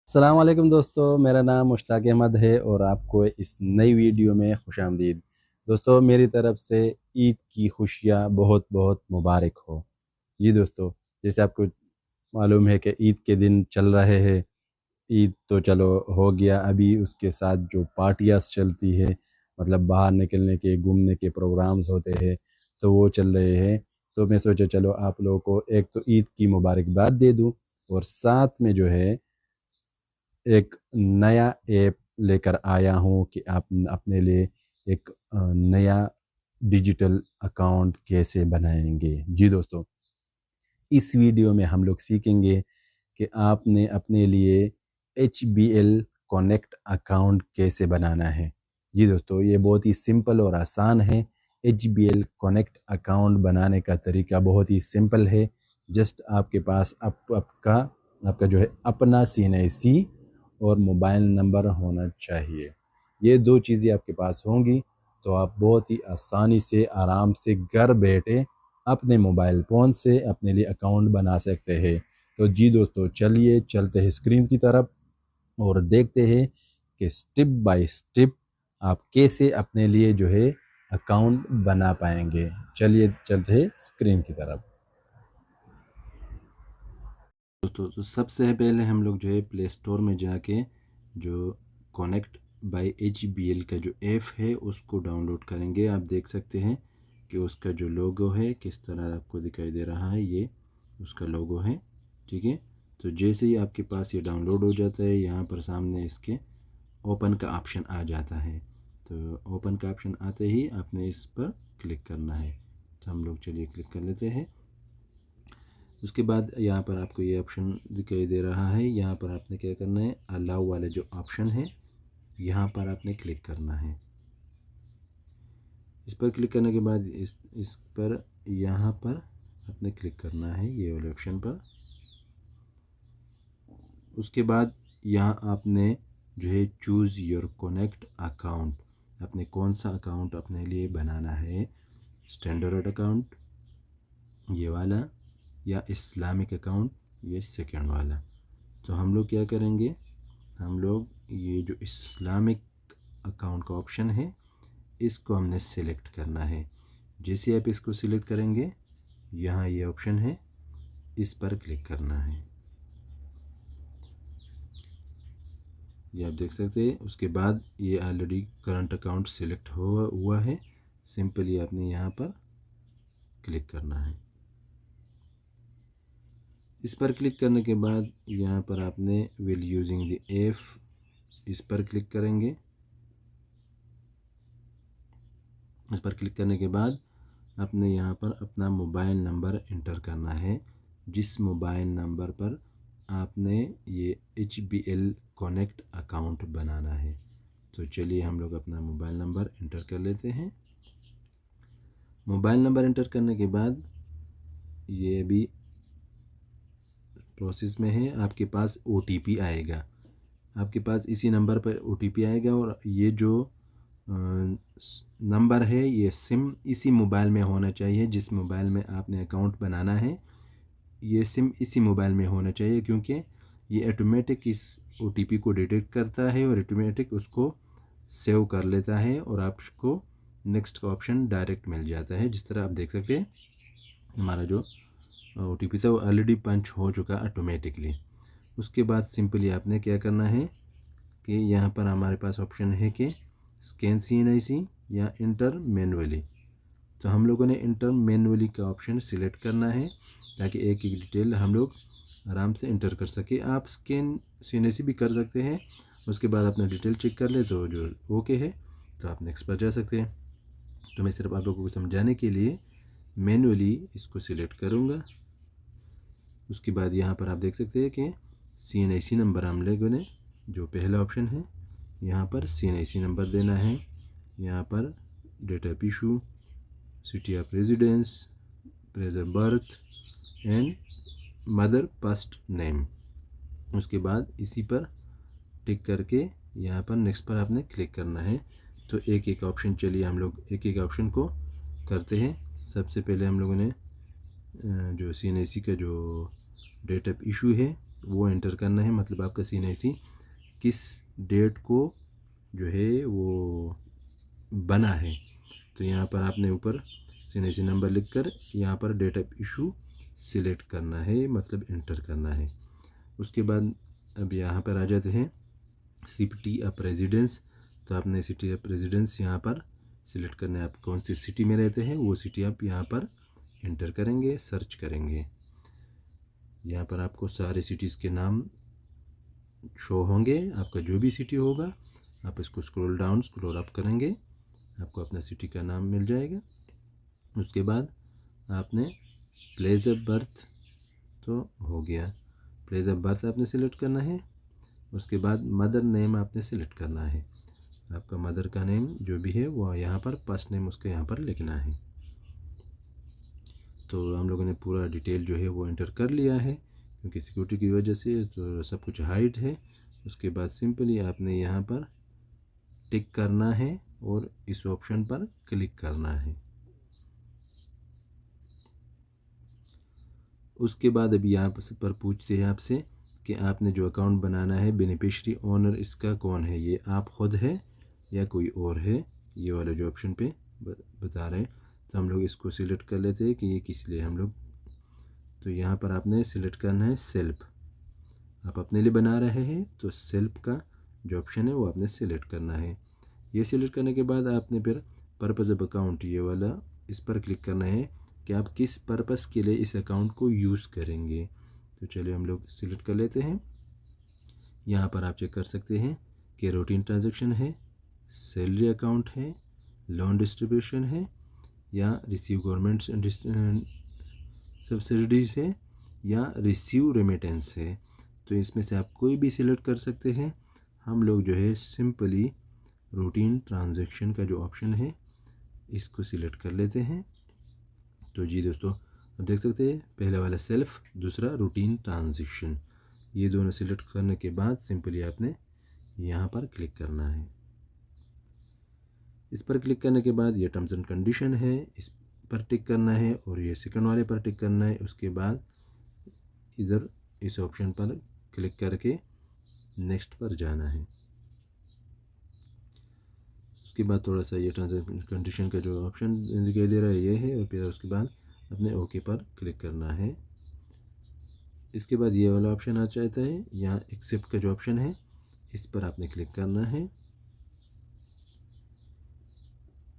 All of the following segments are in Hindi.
अस्सलाम वालेकुम दोस्तों, मेरा नाम मुश्ताक अहमद है और आपको इस नई वीडियो में खुशामदीद। दोस्तों, मेरी तरफ से ईद की खुशियाँ बहुत बहुत मुबारक हो। जी दोस्तों, जैसे आपको मालूम है कि ईद के दिन चल रहे हैं। ईद तो चलो हो गया, अभी उसके साथ जो पार्टियाँ चलती है, मतलब बाहर निकलने के घूमने के प्रोग्राम्स होते हैं, तो वो चल रहे हैं। तो मैं सोचा चलो आप लोगों को एक तो ईद की मुबारकबाद दे दूं और साथ में जो है एक नया ऐप लेकर आया हूँ कि आप अपने लिए एक नया डिजिटल अकाउंट कैसे बनाएंगे। जी दोस्तों, इस वीडियो में हम लोग सीखेंगे कि आपने अपने लिए HBL कनेक्ट अकाउंट कैसे बनाना है। जी दोस्तों, ये बहुत ही सिंपल और आसान है। HBL कनेक्ट अकाउंट बनाने का तरीका बहुत ही सिंपल है। जस्ट आपके पास आपका जो है अपना CNIC और मोबाइल नंबर होना चाहिए। ये दो चीज़ें आपके पास होंगी तो आप बहुत ही आसानी से आराम से घर बैठे अपने मोबाइल फ़ोन से अपने लिए अकाउंट बना सकते हैं। तो जी दोस्तों, चलिए चलते हैं स्क्रीन की तरफ और देखते हैं कि स्टेप बाय स्टेप आप कैसे अपने लिए जो है अकाउंट बना पाएंगे। चलिए चलते हैं स्क्रीन की तरफ। दोस्तों, तो सबसे पहले हम लोग जो है प्ले स्टोर में जाके जो कनेक्ट बाय HBL का जो ऐप है उसको डाउनलोड करेंगे। आप देख सकते हैं कि उसका जो लोगो है किस तरह आपको दिखाई दे रहा है, ये उसका लोगो है। ठीक है, तो जैसे ही आपके पास ये डाउनलोड हो जाता है, यहाँ पर सामने इसके ओपन का ऑप्शन आ जाता है। तो ओपन का ऑप्शन आते ही आपने इस पर क्लिक करना है। तो हम लोग चलिए क्लिक कर लेते हैं। उसके बाद यहाँ पर आपको ये ऑप्शन दिखाई दे रहा है। यहाँ पर आपने क्या करना है, अलाउ वाले जो ऑप्शन है यहाँ पर आपने क्लिक करना है। इस पर क्लिक करने के बाद इस पर यहाँ पर आपने क्लिक करना है, ये वाले ऑप्शन पर। उसके बाद यहाँ आपने जो है चूज़ योर कनेक्ट अकाउंट, आपने कौन सा अकाउंट अपने लिए बनाना है, स्टैंडर्ड अकाउंट ये वाला या इस्लामिक अकाउंट ये सेकंड वाला। तो हम लोग क्या करेंगे, हम लोग ये जो इस्लामिक अकाउंट का ऑप्शन है इसको हमने सेलेक्ट करना है। जैसे आप इसको सिलेक्ट करेंगे, यहाँ ये ऑप्शन है, इस पर क्लिक करना है। ये आप देख सकते हैं। उसके बाद ये ऑलरेडी करंट अकाउंट सिलेक्ट हुआ है। सिंपली आपने यहाँ पर क्लिक करना है। इस पर क्लिक करने के बाद यहाँ पर आपने विल यूजिंग द ऐप इस पर क्लिक करेंगे। इस पर क्लिक करने के बाद आपने यहाँ पर अपना मोबाइल नंबर इंटर करना है, जिस मोबाइल नंबर पर आपने ये HBL कनेक्ट अकाउंट बनाना है। तो चलिए हम लोग अपना मोबाइल नंबर इंटर कर लेते हैं। मोबाइल नंबर इंटर करने के बाद ये भी प्रोसेस में है। आपके पास OTP आएगा, आपके पास इसी नंबर पर OTP आएगा और ये जो नंबर है ये सिम इसी मोबाइल में होना चाहिए जिस मोबाइल में आपने अकाउंट बनाना है। ये सिम इसी मोबाइल में होना चाहिए क्योंकि ये ऑटोमेटिक इस OTP को डिटेक्ट करता है और ऑटोमेटिक उसको सेव कर लेता है और आपको नेक्स्ट का ऑप्शन डायरेक्ट मिल जाता है। जिस तरह आप देख सकते हैं हमारा जो OTP था वो ऑलरेडी पंच हो चुका ऑटोमेटिकली। उसके बाद सिंपली आपने क्या करना है कि यहाँ पर हमारे पास ऑप्शन है कि स्कैन CNIC या इंटर मैनुअली। तो हम लोगों ने इंटर मैनुअली का ऑप्शन सिलेक्ट करना है ताकि एक एक डिटेल हम लोग आराम से इंटर कर सके। आप स्कैन CNIC भी कर सकते हैं, उसके बाद अपना डिटेल चेक कर ले तो जो ओके है तो आप नेक्स्ट पर जा सकते हैं। तो मैं सिर्फ आप लोगों को समझाने के लिए मैनुअली इसको सिलेक्ट करूँगा। उसके बाद यहाँ पर आप देख सकते हैं कि CNIC नंबर हम लोगों ने जो पहला ऑप्शन है यहाँ पर CNIC नंबर देना है। यहाँ पर date of issue, city of residence, place of birth and mother first name. उसके बाद इसी पर टिक करके यहाँ पर नेक्स्ट पर आपने क्लिक करना है। तो एक एक ऑप्शन चलिए हम लोग एक एक ऑप्शन को करते हैं। सबसे पहले हम लोगों ने जो CNIC का जो डेट ऑफ इशू है वो एंटर करना है, मतलब आपका CNIC किस डेट को जो है वो बना है। तो यहाँ पर आपने ऊपर CNIC नंबर लिखकर यहाँ पर डेट ऑफ इशू सिलेक्ट करना है, मतलब एंटर करना है। उसके बाद अब यहाँ पर आ जाते हैं सिटी ऑफ रेजिडेंस। तो आपने सिटी ऑफ रेजिडेंस यहाँ पर सिलेक्ट करना है, आप कौन सी सिटी में रहते हैं वो सिटी आप यहाँ पर एंटर करेंगे, सर्च करेंगे। यहाँ पर आपको सारे सिटीज़ के नाम शो होंगे, आपका जो भी सिटी होगा आप इसको स्क्रॉल डाउन स्क्रॉल अप करेंगे, आपको अपना सिटी का नाम मिल जाएगा। उसके बाद आपने प्लेस ऑफ बर्थ तो हो गया, प्लेस ऑफ बर्थ आपने सिलेक्ट करना है। उसके बाद मदर नेम आपने सिलेक्ट करना है, आपका मदर का नेम जो भी है वो यहाँ पर फर्स्ट नेम उसके यहाँ पर लिखना है। तो हम लोगों ने पूरा डिटेल जो है वो एंटर कर लिया है, क्योंकि सिक्योरिटी की वजह से तो सब कुछ हाइड है। उसके बाद सिंपली आपने यहाँ पर टिक करना है और इस ऑप्शन पर क्लिक करना है। उसके बाद अभी यहाँ पर पूछते हैं आपसे कि आपने जो अकाउंट बनाना है बेनिफिशियरी ओनर इसका कौन है, ये आप खुद है या कोई और है, ये वाला जो ऑप्शन पे बता रहे हैं। तो हम लोग इसको सिलेक्ट कर लेते हैं कि ये किस लिए हम लोग। तो यहाँ पर आपने सिलेक्ट करना है सेल्फ, आप अपने लिए बना रहे हैं तो सेल्फ का जो ऑप्शन है वो आपने सिलेक्ट करना है। ये सिलेक्ट करने के बाद आपने फिर पर्पज़ ऑफ अकाउंट ये वाला इस पर क्लिक करना है कि आप किस पर्पज़ के लिए इस अकाउंट को यूज़ करेंगे। तो चलिए हम लोग सिलेक्ट कर लेते हैं। यहाँ पर आप चेक कर सकते हैं कि रूटीन ट्रांजैक्शन है, सैलरी अकाउंट है, लोन डिस्ट्रीब्यूशन है, या रिसीव गवर्नमेंट सब्सिडीज है, या रिसीव रेमिटेंस है। तो इसमें से आप कोई भी सिलेक्ट कर सकते हैं। हम लोग जो है सिंपली रूटीन ट्रांजैक्शन का जो ऑप्शन है इसको सिलेक्ट कर लेते हैं। तो जी दोस्तों अब देख सकते हैं पहला वाला सेल्फ, दूसरा रूटीन ट्रांजैक्शन, ये दोनों सिलेक्ट करने के बाद सिंपली आपने यहाँ पर क्लिक करना है। इस पर क्लिक करने के बाद ये टर्म्स एंड कंडीशन है, इस पर टिक करना है, और ये सेकंड वाले पर टिक करना है। उसके बाद इधर इस ऑप्शन पर क्लिक करके नेक्स्ट पर जाना है। उसके बाद थोड़ा सा ये टर्म्स एंड कंडीशन का जो ऑप्शन दिखाई दे रहा है ये है, और फिर उसके बाद अपने ओके पर क्लिक करना है। इसके बाद ये वाला ऑप्शन आ जाता है, यहाँ एक्सेप्ट का जो ऑप्शन है इस पर आपने क्लिक करना है।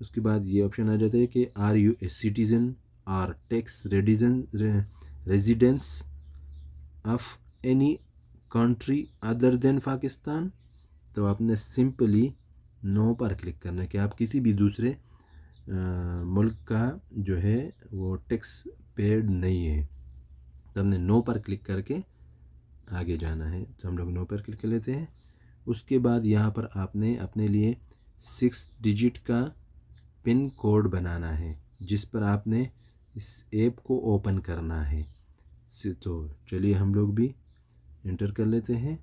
उसके बाद ये ऑप्शन आ जाता है कि are you a citizen or tax residence of any country other than Pakistan. तो आपने सिंपली नो पर क्लिक करना है कि आप किसी भी दूसरे मुल्क का जो है वो टैक्स पेड नहीं है। तो हमने नो पर क्लिक करके आगे जाना है। तो हम लोग नो पर क्लिक कर लेते हैं। उसके बाद यहाँ पर आपने अपने लिए 6 डिजिट का पिन कोड बनाना है, जिस पर आपने इस ऐप को ओपन करना है। तो चलिए हम लोग भी एंटर कर लेते हैं।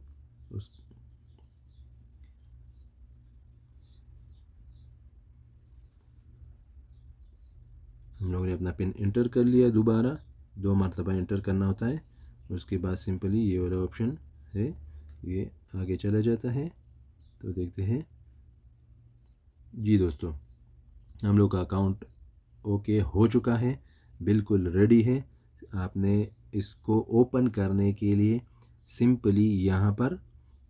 हम लोगों ने अपना पिन एंटर कर लिया, दोबारा 2 मरतबा एंटर करना होता है। उसके बाद सिंपली ये वाला ऑप्शन है ये आगे चला जाता है। तो देखते हैं जी दोस्तों हम लोग का अकाउंट ओके हो चुका है, बिल्कुल रेडी है। आपने इसको ओपन करने के लिए सिंपली यहाँ पर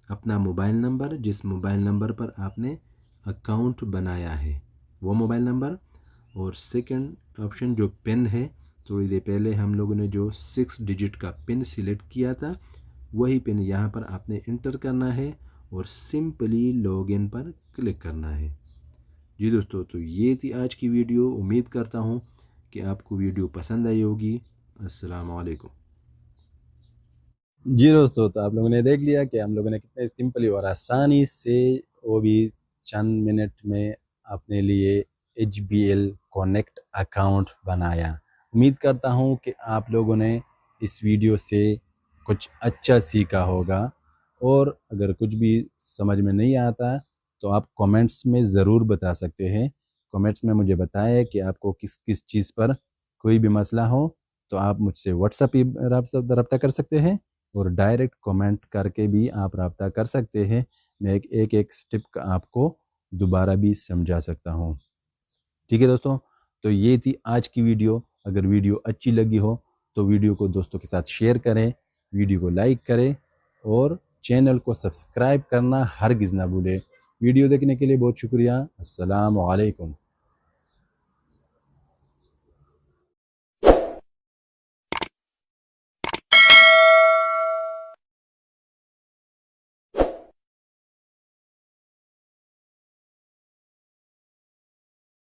अपना मोबाइल नंबर, जिस मोबाइल नंबर पर आपने अकाउंट बनाया है वो मोबाइल नंबर, और सेकंड ऑप्शन जो पिन है, थोड़ी देर पहले हम लोगों ने जो 6 डिजिट का पिन सिलेक्ट किया था वही पिन यहाँ पर आपने इंटर करना है और सिंपली लॉगिन पर क्लिक करना है। जी दोस्तों तो ये थी आज की वीडियो, उम्मीद करता हूँ कि आपको वीडियो पसंद आई होगी। अस्सलाम वालेकुम। जी दोस्तों तो आप लोगों ने देख लिया कि हम लोगों ने कितने सिंपली और आसानी से, वो भी चंद मिनट में, अपने लिए HBL कनेक्ट अकाउंट बनाया। उम्मीद करता हूँ कि आप लोगों ने इस वीडियो से कुछ अच्छा सीखा होगा, और अगर कुछ भी समझ में नहीं आता तो आप कमेंट्स में ज़रूर बता सकते हैं। कमेंट्स में मुझे बताएं कि आपको किस किस चीज़ पर कोई भी मसला हो तो आप मुझसे व्हाट्सएप पे रब्ता कर सकते हैं और डायरेक्ट कमेंट करके भी आप रब्ता कर सकते हैं। मैं एक एक स्टेप का आपको दोबारा भी समझा सकता हूँ। ठीक है दोस्तों, तो ये थी आज की वीडियो। अगर वीडियो अच्छी लगी हो तो वीडियो को दोस्तों के साथ शेयर करें, वीडियो को लाइक करें और चैनल को सब्सक्राइब करना हरगिज़ ना भूलें। वीडियो देखने के लिए बहुत शुक्रिया। अस्सलाम वालेकुम।